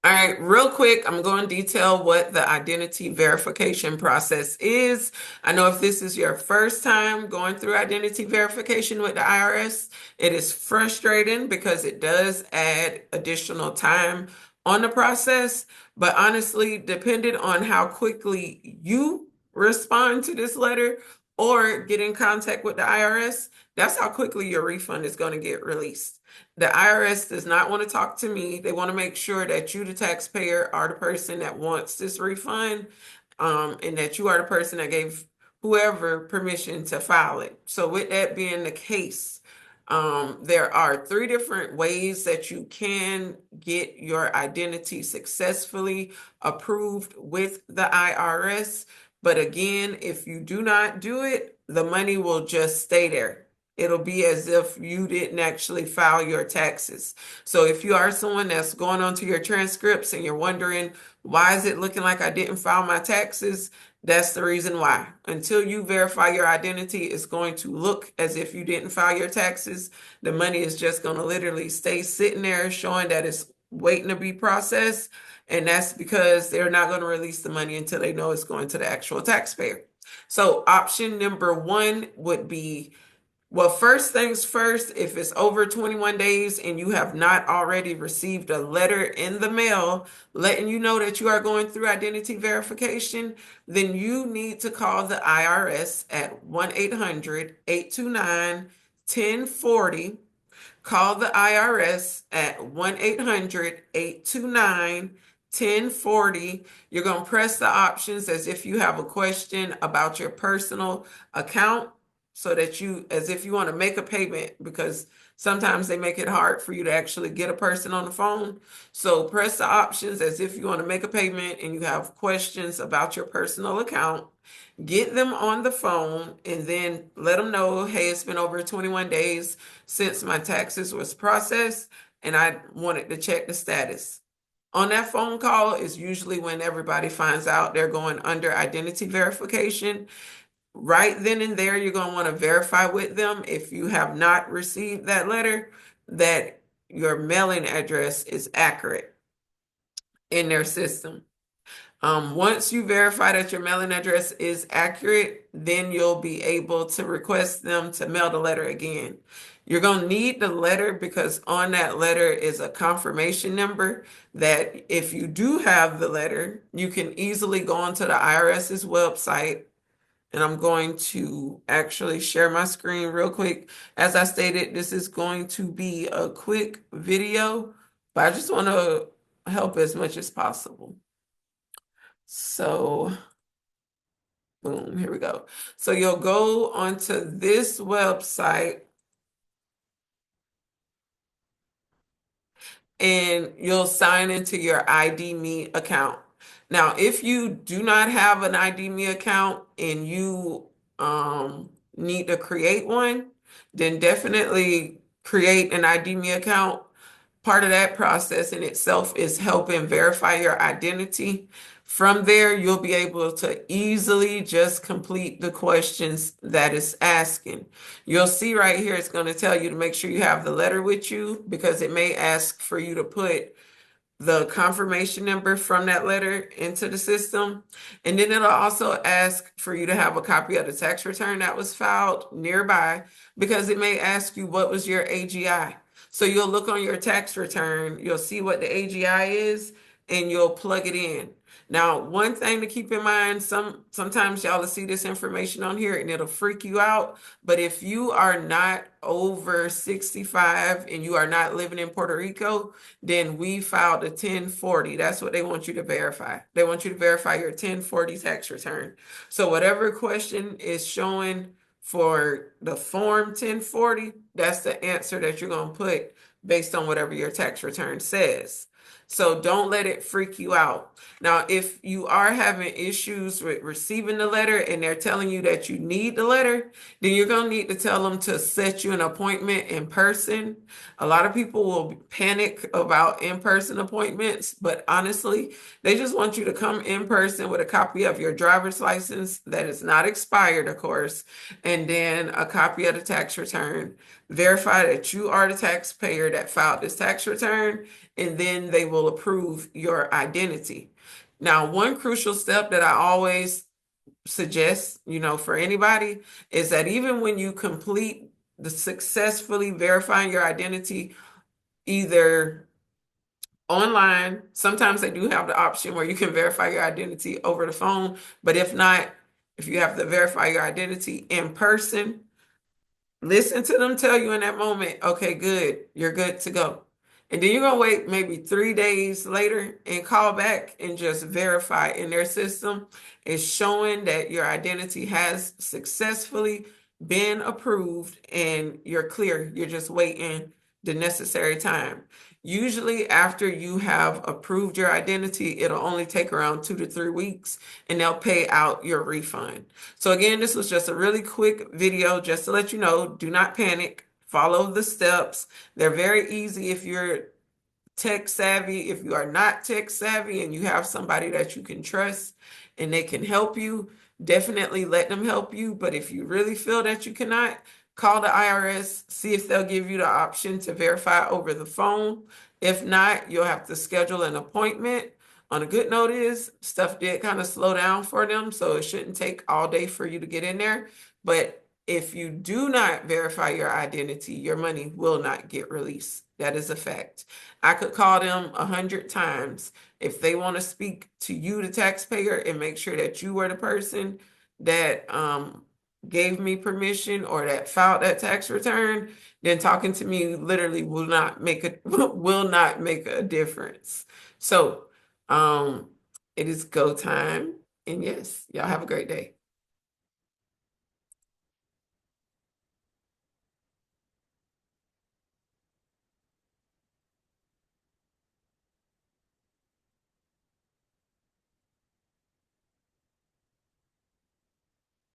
All right, real quick, I'm going to detail what the identity verification process is. I know if this is your first time going through identity verification with the IRS, it is frustrating because it does add additional time on the process. But honestly, depending on how quickly you respond to this letter or get in contact with the IRS, that's how quickly your refund is going to get released. The IRS does not want to talk to me. They want to make sure that you, the taxpayer, are the person that wants this refund, and that you are the person that gave whoever permission to file it. So, with that being the case, there are three different ways that you can get your identity successfully approved with the IRS. But again, if you do not do it, the money will just stay there. It'll be as if you didn't actually file your taxes. So if you are someone that's going onto your transcripts and you're wondering, why is it looking like I didn't file my taxes? That's the reason why. Until you verify your identity, it's going to look as if you didn't file your taxes. The money is just going to literally stay sitting there showing that it's waiting to be processed. And that's because they're not going to release the money until they know it's going to the actual taxpayer. So option number one would be, well, first things first, if it's over 21 days and you have not already received a letter in the mail letting you know that you are going through identity verification, then you need to call the IRS at 1-800-829-1040. Call the IRS at 1-800-829-1040. You're going to press the options as if you have a question about your personal account, so that you, as if you want to make a payment, because sometimes they make it hard for you to actually get a person on the phone. So press the options as if you want to make a payment and you have questions about your personal account. Get them on the phone and then let them know, hey, it's been over 21 days since my taxes was processed and I wanted to check the status. On that phone call is usually when everybody finds out they're going under identity verification. Right then and there, you're going to want to verify with them, if you have not received that letter, that your mailing address is accurate in their system. Once you verify that your mailing address is accurate, then you'll be able to request them to mail the letter again. You're going to need the letter because on that letter is a confirmation number that if you do have the letter, you can easily go onto the IRS's website. And I'm going to actually share my screen real quick. As I stated, this is going to be a quick video, but I just want to help as much as possible. So, boom, here we go. So you'll go onto this website and you'll sign into your ID.me account. Now, if you do not have an ID.me account and you need to create one, then definitely create an ID.me account. Part of that process in itself is helping verify your identity. From there, you'll be able to easily just complete the questions that it's asking. You'll see right here, it's going to tell you to make sure you have the letter with you, because it may ask for you to put the confirmation number from that letter into the system. And then it'll also ask for you to have a copy of the tax return that was filed nearby, because it may ask you what was your AGI. So you'll look on your tax return, you'll see what the AGI is, and you'll plug it in. Now, one thing to keep in mind, sometimes y'all will see this information on here and it'll freak you out. But if you are not over 65 and you are not living in Puerto Rico, then we filed a 1040. That's what they want you to verify. They want you to verify your 1040 tax return. So whatever question is showing for the form 1040, that's the answer that you're going to put based on whatever your tax return says. So don't let it freak you out. Now, if you are having issues with receiving the letter and they're telling you that you need the letter, then you're going to need to tell them to set you an appointment in person. A lot of people will panic about in-person appointments, but honestly, they just want you to come in person with a copy of your driver's license that is not expired, of course, and then a copy of the tax return. Verify that you are the taxpayer that filed this tax return, and then they will approve your identity. Now, one crucial step that I always suggest, for anybody is that even when you complete the successfully verifying your identity, either online, sometimes they do have the option where you can verify your identity over the phone, but if not, if you have to verify your identity in person, listen to them tell you in that moment, okay, good, you're good to go. And then you're going to wait maybe 3 days later and call back and just verify in their system. It's showing that your identity has successfully been approved and you're clear. You're just waiting the necessary time. Usually after you have approved your identity, it'll only take around 2 to 3 weeks and they'll pay out your refund. So again, this was just a really quick video just to let you know, do not panic, follow the steps. They're very easy if you're tech savvy. If you are not tech savvy and you have somebody that you can trust and they can help you, definitely let them help you. But if you really feel that you cannot, call the IRS, see if they'll give you the option to verify over the phone. If not, you'll have to schedule an appointment. On a good note is, stuff did kind of slow down for them, so it shouldn't take all day for you to get in there. But if you do not verify your identity, your money will not get released. That is a fact. I could call them 100 times. If they want to speak to you, the taxpayer, and make sure that you were the person that gave me permission or that filed that tax return, then talking to me literally will not make a difference. So it is go time. And yes, y'all have a great day.